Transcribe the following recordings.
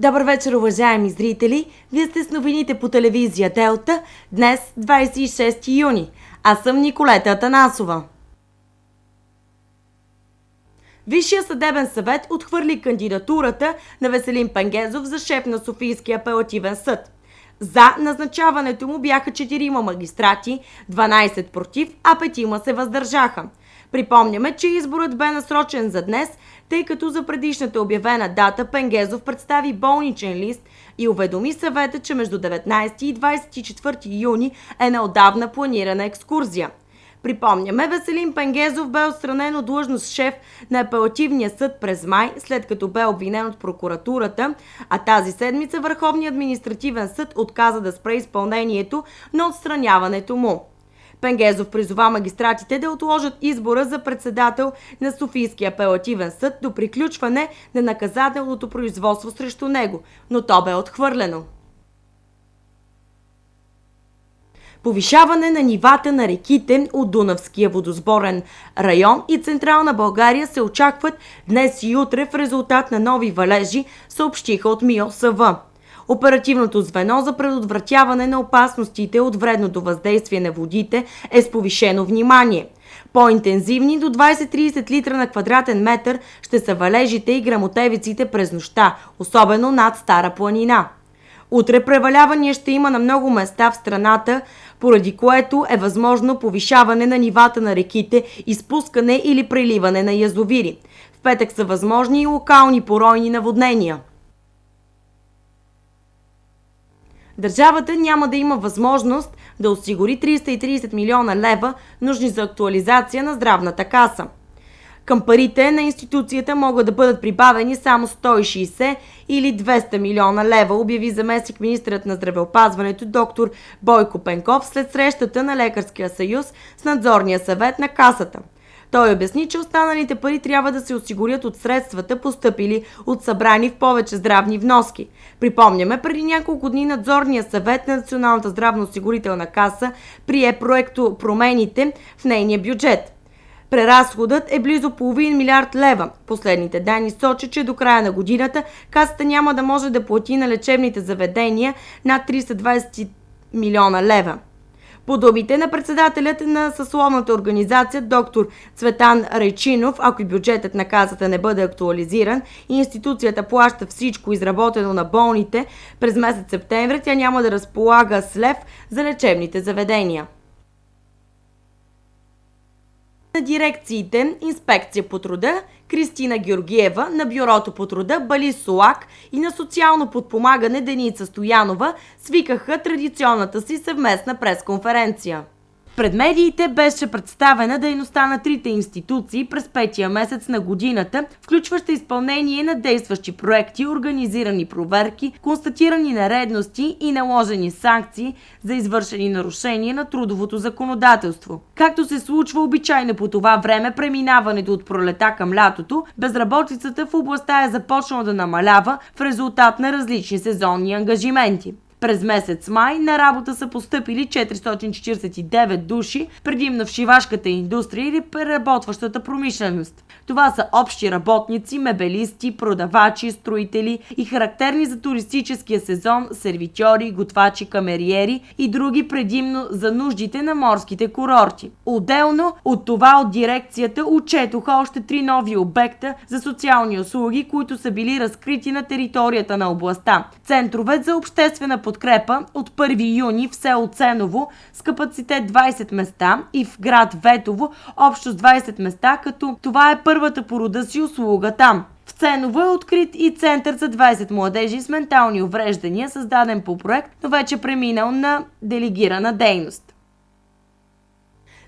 Добър вечер, уважаеми зрители! Вие сте с новините по телевизия Делта, днес 26 юни. Аз съм Николета Атанасова. Висшия съдебен съвет отхвърли кандидатурата на Веселин Пенгезов за шеф на Софийския апелативен съд. За назначаването му бяха 4 магистрати, 12 против, а 5 се въздържаха. Припомняме, че изборът бе насрочен за днес, тъй като за предишната обявена дата Пенгезов представи болничен лист и уведоми съвета, че между 19 и 24 юни е неотдавна планирана екскурзия. Припомняме, Веселин Пенгезов бе отстранен от длъжност шеф на апелативния съд през май, след като бе обвинен от прокуратурата, а тази седмица Върховният административен съд отказа да спре изпълнението на отстраняването му. Пенгезов призова магистратите да отложат избора за председател на Софийския апелативен съд до приключване на наказателното производство срещу него, но то бе отхвърлено. Повишаване на нивата на реките от Дунавския водосборен район и Централна България се очакват днес и утре в резултат на нови валежи, съобщиха от МИОСВ. Оперативното звено за предотвратяване на опасностите от вредното въздействие на водите е с повишено внимание. По-интензивни до 20-30 литра на квадратен метър ще са валежите и гръмотевиците през нощта, особено над Стара планина. Утре превалявания ще има на много места в страната, поради което е възможно повишаване на нивата на реките, изпускане или преливане на язовири. В петък са възможни и локални поройни наводнения. Държавата няма да има възможност да осигури 330 милиона лева, нужни за актуализация на здравната каса. Към парите на институцията могат да бъдат прибавени само 160 или 200 милиона лева, обяви заместник-министърът на здравеопазването доктор Бойко Пенков след срещата на Лекарския съюз с надзорния съвет на касата. Той обясни, че останалите пари трябва да се осигурят от средствата, постъпили от събрани в повече здравни вноски. Припомняме, преди няколко дни надзорния съвет на Националната здравноосигурителна каса прие проекто промените в нейния бюджет. Преразходът е близо половин милиард лева. Последните данни сочат, че до края на годината касата няма да може да плати на лечебните заведения над 320 милиона лева. По думите на председателят на съсловната организация доктор Цветан Райчинов, ако и бюджетът на касата не бъде актуализиран и институцията плаща всичко изработено на болните, през месец септември тя няма да разполага с лев за лечебните заведения. На дирекциите Инспекция по труда Кристина Георгиева, на Бюрото по труда Бали Солак и на Социално подпомагане Деница Стоянова свикаха традиционната си съвместна пресконференция. Пред медиите беше представена дейността на трите институции през петия месец на годината, включваща изпълнение на действащи проекти, организирани проверки, констатирани нередности и наложени санкции за извършени нарушения на трудовото законодателство. Както се случва обичайно по това време, преминаването от пролета към лятото, безработицата в областта е започнала да намалява в резултат на различни сезонни ангажименти. През месец май на работа са постъпили 449 души, предимно в шивашката индустрия или преработващата промишленост. Това са общи работници, мебелисти, продавачи, строители и характерни за туристическия сезон сервитьори, готвачи, камериери и други предимно за нуждите на морските курорти. Отделно от това от дирекцията отчетоха още 3 нови обекта за социални услуги, които са били разкрити на територията на областта. Центрове за обществена подкрепа от 1 юни в село Ценово с капацитет 20 места и в град Ветово общо с 20 места, като това е първата по рода си услуга там. В Ценово е открит и център за 20 младежи с ментални увреждания, създаден по проект, но вече преминал на делегирана дейност.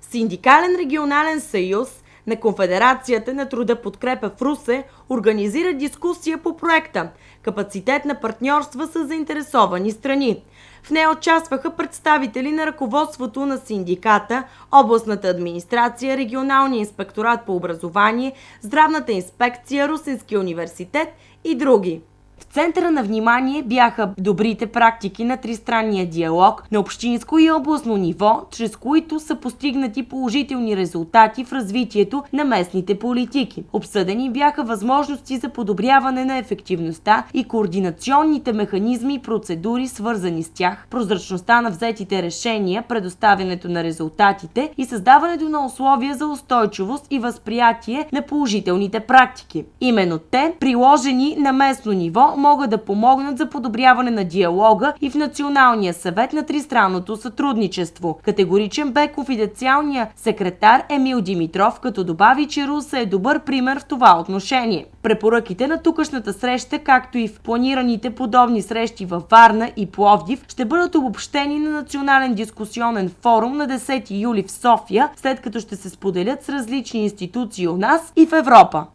Синдикален регионален съюз на Конфедерацията на труда подкрепа в Русе организира дискусия по проекта «Капацитет на партньорства с заинтересовани страни». В нея участваха представители на ръководството на синдиката, областната администрация, регионалния инспекторат по образование, здравната инспекция, Русенския университет и други. В центъра на внимание бяха добрите практики на тристранния диалог на общинско и областно ниво, чрез които са постигнати положителни резултати в развитието на местните политики. Обсъдени бяха възможности за подобряване на ефективността и координационните механизми и процедури, свързани с тях, прозрачността на взетите решения, предоставянето на резултатите и създаването на условия за устойчивост и възприятие на положителните практики. Именно те, приложени на местно ниво, могат да помогнат за подобряване на диалога и в Националния съвет на тристранното сътрудничество. Категоричен бе конфиденциалният секретар Емил Димитров, като добави, че Русе е добър пример в това отношение. Препоръките на тукашната среща, както и в планираните подобни срещи във Варна и Пловдив, ще бъдат обобщени на Национален дискусионен форум на 10 юли в София, след като ще се споделят с различни институции у нас и в Европа.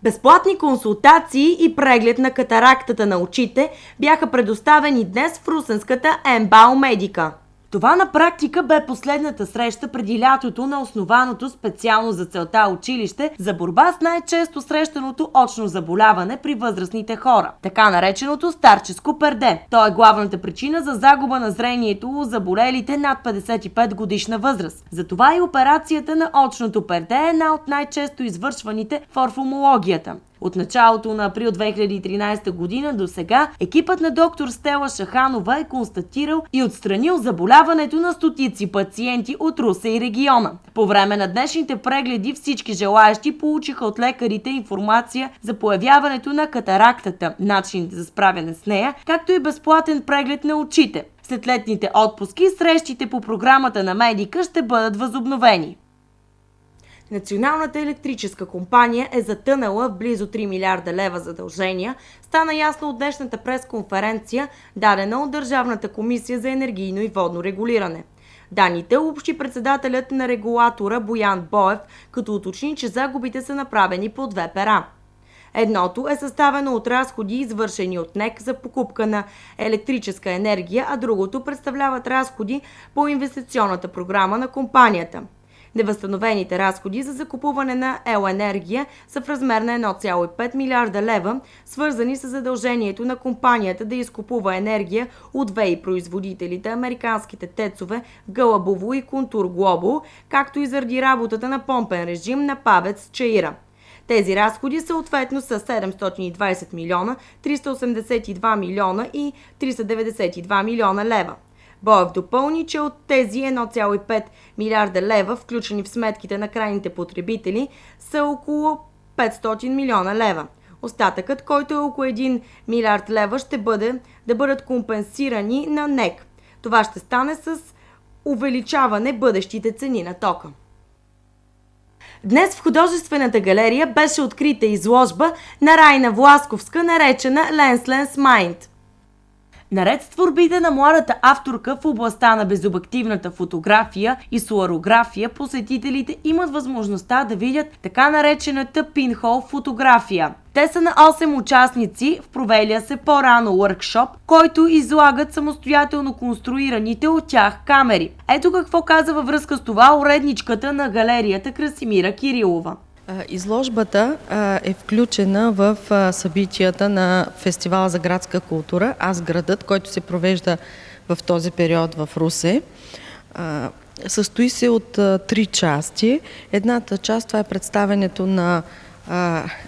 Безплатни консултации и преглед на катарактата на очите бяха предоставени днес в русенската МБАЛ Медика. Това на практика бе последната среща преди лятото на основаното специално за целта училище за борба с най-често срещаното очно заболяване при възрастните хора, така нареченото старческо перде. То е главната причина за загуба на зрението у заболелите над 55 годишна възраст. Затова и операцията на очното перде е една от най-често извършваните в офталмологията. От началото на април 2013 година до сега екипът на доктор Стела Шаханова е констатирал и отстранил заболяването на стотици пациенти от Русе и региона. По време на днешните прегледи всички желаещи получиха от лекарите информация за появяването на катарактата, начините за справяне с нея, както и безплатен преглед на очите. След летните отпуски срещите по програмата на Медика ще бъдат възобновени. Националната електрическа компания е затънала в близо 3 милиарда лева задължения, стана ясно от днешната пресконференция, дадена от Държавната комисия за енергийно и водно регулиране. Данните обобщи председателят на регулатора Боян Боев, като уточни, че загубите са направени по две пера. Едното е съставено от разходи, извършени от НЕК за покупка на електрическа енергия, а другото представляват разходи по инвестиционната програма на компанията. Невъзстановените разходи за закупуване на енергия са в размер на 1,5 милиарда лева, свързани с задължението на компанията да изкупува енергия от ВЕИ производителите, американските тецове в Гълъбово и Контур Глобал, както и заради работата на помпен режим на ПАВЕЦ Чаира. Тези разходи съответно са 720 милиона, 382 милиона и 392 милиона лева. Боев допълни, че от тези 1,5 милиарда лева, включени в сметките на крайните потребители, са около 500 милиона лева. Остатъкът, който е около 1 милиард лева, ще бъде да бъдат компенсирани на НЕК. Това ще стане с увеличаване бъдещите цени на тока. Днес в художествената галерия беше открита изложба на Райна Власковска, наречена Lensless Mind. Наред с творбите на младата авторка в областта на безобективната фотография и соларография, посетителите имат възможността да видят така наречената пинхол фотография. Те са на 8 участници в провелия се по-рано workshop, който излагат самостоятелно конструираните от тях камери. Ето какво каза във връзка с това уредничката на галерията Красимира Кирилова. Изложбата е включена в събитията на Фестивала за градска култура "Аз градът", който се провежда в този период в Русе. Състои се от 3 части. Едната част, това е представянето на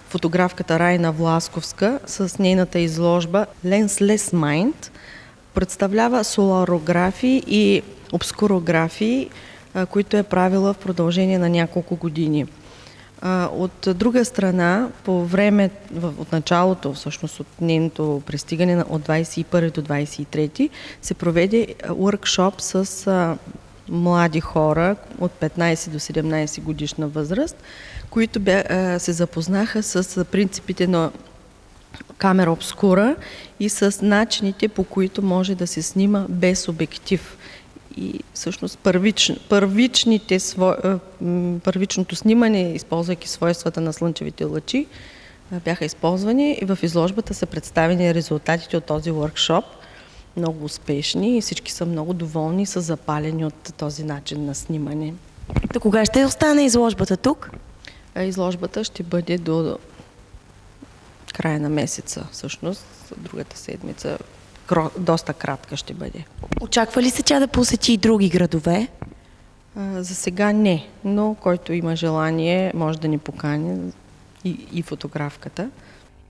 фотографката Райна Власковска с нейната изложба Lensless Mind. Представлява соларографии и обскурографии, които е правила в продължение на няколко години. От друга страна, по време, от началото, всъщност от нейното пристигане от 21 до 23, се проведе workshop с млади хора от 15 до 17 годишна възраст, които се запознаха с принципите на камера обскура и с начините, по които може да се снима без обектив. И всъщност първичното снимане, използвайки свойствата на слънчевите лъчи, бяха използвани и в изложбата са представени резултатите от този workshop. Много успешни и всички са много доволни и са запалени от този начин на снимане. До кога ще остане изложбата тук? Изложбата ще бъде до края на месеца, всъщност. Другата седмица доста кратка ще бъде. Очаква ли се тя да посети и други градове? За сега не, но който има желание, може да ни покани и фотографката.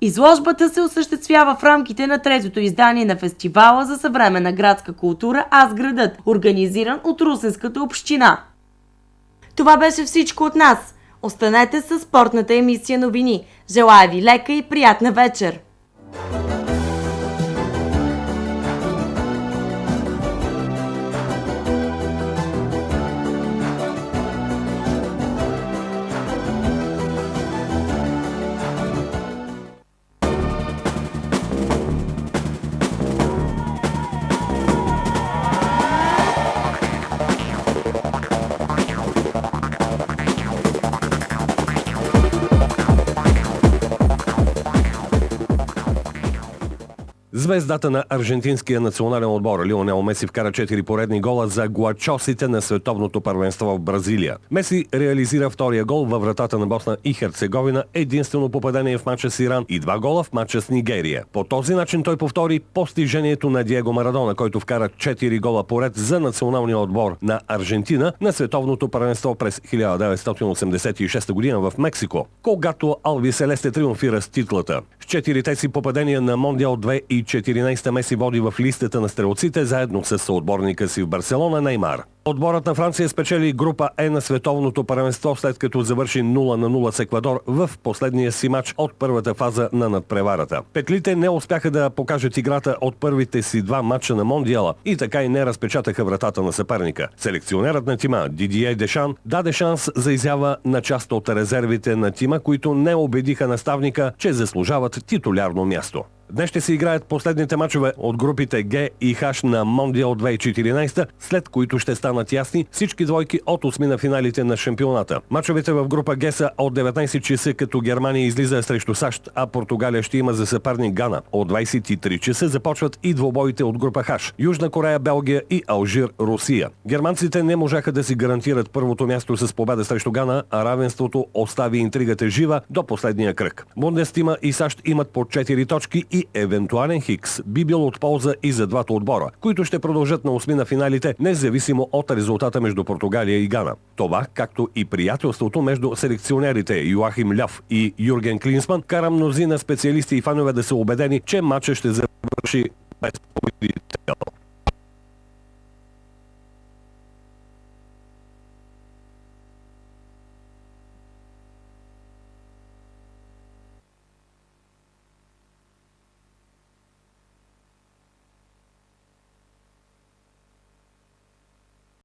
Изложбата се осъществява в рамките на третото издание на фестивала за съвременна градска култура "Аз градът", организиран от Русенската община. Това беше всичко от нас. Останете със спортната емисия новини. Желая ви лека и приятна вечер! Звездата на аржентинския национален отбор Лионел Меси вкара 4 поредни гола за гуачосите на световното първенство в Бразилия. Меси реализира втория гол във вратата на Босна и Херцеговина, единствено попадение в матча с Иран и 2 гола в матча с Нигерия. По този начин той повтори постижението на Диего Марадона, който вкара 4 гола поред за националния отбор на Аржентина на световното първенство през 1986 година в Мексико, когато Алби Селесте триумфира с титлата. С 4-те си попадения на Мондиал 2014 Меси води в листата на стрелците заедно с съотборника си в Барселона Неймар. Отборът на Франция спечели група Е на световното първенство, след като завърши 0-0 с Еквадор в последния си матч от първата фаза на надпреварата. Петлите не успяха да покажат играта от първите си 2 матча на Мондиала и така и не разпечатаха вратата на съперника. Селекционерът на тима Дидие Дешан даде шанс за изява на част от резервите на тима, които не убедиха наставника, че заслужават титулярно място. Днес ще се играят последните мачове от групите Г и Х на Мондиал 2014, след които ще станат ясни всички двойки от 8 на финалите на шампионата. Мачовете в група Г са от 19 часа, като Германия излиза срещу САЩ, а Португалия ще има за съперник Гана. От 23 часа започват и двобоите от група Х – Южна Корея, Белгия и Алжир, Русия. Германците не можаха да си гарантират първото място с победа срещу Гана, а равенството остави интригата жива до последния кръг. Бундестима и САЩ имат по 4 точки и евентуален хикс би бил от полза и за двата отбора, които ще продължат на 8 на финалите, независимо от резултата между Португалия и Гана. Това, както и приятелството между селекционерите Йоахим Льов и Юрген Клинсман, кара мнозина специалисти и фанове да са убедени, че матчът ще завърши без победител.